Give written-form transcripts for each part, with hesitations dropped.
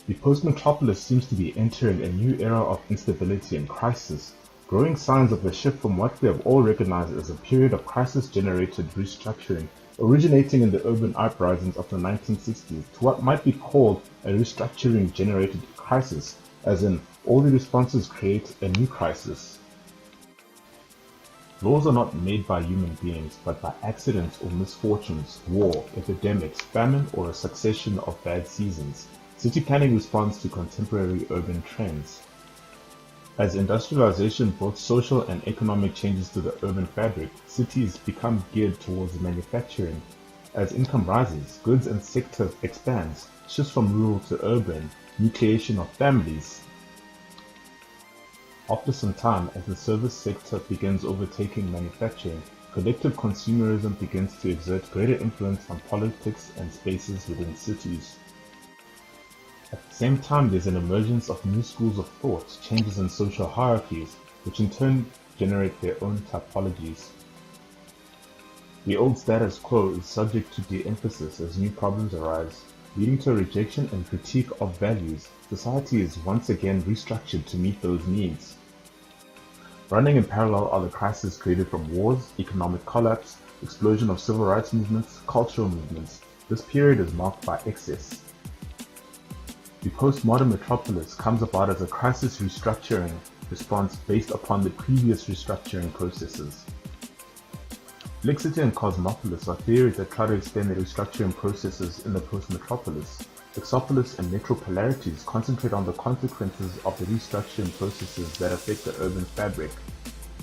The post-metropolis seems to be entering a new era of instability and crisis, growing signs of a shift from what we have all recognized as a period of crisis-generated restructuring originating in the urban uprisings of the 1960s to what might be called a restructuring-generated crisis, as in all the responses create a new crisis. Laws are not made by human beings, but by accidents or misfortunes, war, epidemics, famine, or a succession of bad seasons. City planning responds to contemporary urban trends. As industrialization brought social and economic changes to the urban fabric, cities become geared towards manufacturing. As income rises, goods and sector expands, shifts from rural to urban, nucleation of families. After some time, as the service sector begins overtaking manufacturing, collective consumerism begins to exert greater influence on politics and spaces within cities. At the same time, there's an emergence of new schools of thought, changes in social hierarchies, which in turn generate their own typologies. The old status quo is subject to de-emphasis as new problems arise, leading to a rejection and critique of values. Society is once again restructured to meet those needs. Running in parallel are the crises created from wars, economic collapse, explosion of civil rights movements, cultural movements. This period is marked by excess. The postmodern metropolis comes about as a crisis restructuring response based upon the previous restructuring processes. Complexity and cosmopolis are theories that try to extend the restructuring processes in the post-metropolis. Exopolis and metropolarities concentrate on the consequences of the restructuring processes that affect the urban fabric.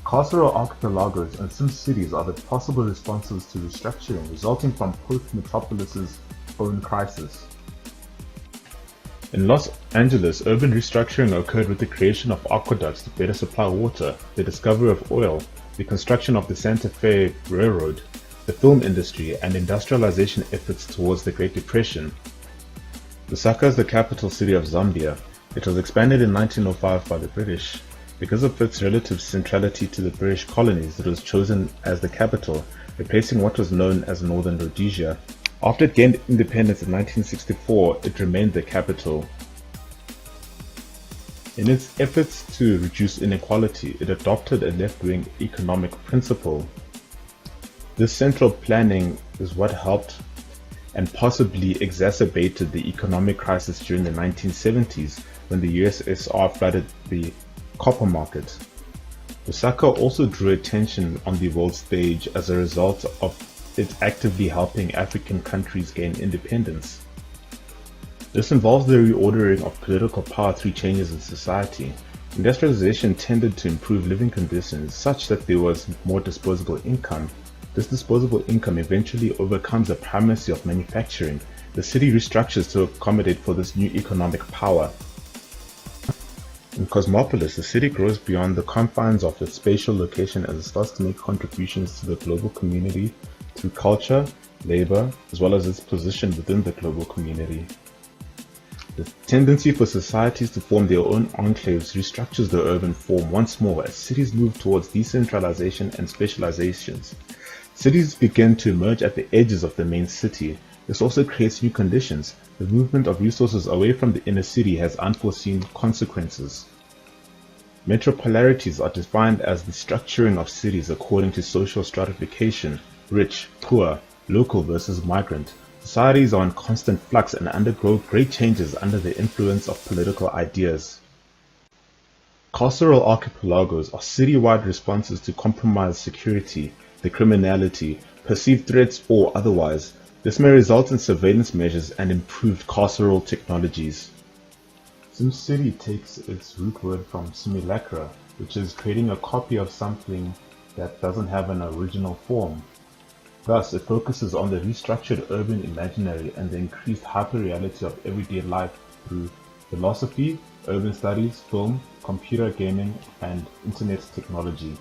Carceral archipelagos and sim cities are the possible responses to restructuring resulting from post-metropolis's own crisis. In Los Angeles, urban restructuring occurred with the creation of aqueducts to better supply water, the discovery of oil, the construction of the Santa Fe Railroad, the film industry, and industrialization efforts towards the Great Depression. Lusaka is the capital city of Zambia. It was expanded in 1905 by the British. Because of its relative centrality to the British colonies, it was chosen as the capital, replacing what was known as Northern Rhodesia. After it gained independence in 1964, it remained the capital. In its efforts to reduce inequality, it adopted a left-wing economic principle. This central planning is what helped and possibly exacerbated the economic crisis during the 1970s when the USSR flooded the copper market. Lusaka also drew attention on the world stage as a result of it actively helping African countries gain independence. This involves the reordering of political power through changes in society. Industrialization tended to improve living conditions such that there was more disposable income. This disposable income eventually overcomes the primacy of manufacturing. The city restructures to accommodate for this new economic power. In Cosmopolis, the city grows beyond the confines of its spatial location as it starts to make contributions to the global community through culture, labor, as well as its position within the global community. The tendency for societies to form their own enclaves restructures the urban form once more as cities move towards decentralization and specializations. Cities begin to emerge at the edges of the main city. This also creates new conditions. The movement of resources away from the inner city has unforeseen consequences. Metropolarities are defined as the structuring of cities according to social stratification, rich, poor, local versus migrant. Societies are in constant flux and undergo great changes under the influence of political ideas. Carceral archipelagos are citywide responses to compromised security, the criminality, perceived threats or otherwise. This may result in surveillance measures and improved carceral technologies. SimCity takes its root word from simulacra, which is creating a copy of something that doesn't have an original form. Thus, it focuses on the restructured urban imaginary and the increased hyperreality of everyday life through philosophy, urban studies, film, computer gaming, and internet technology.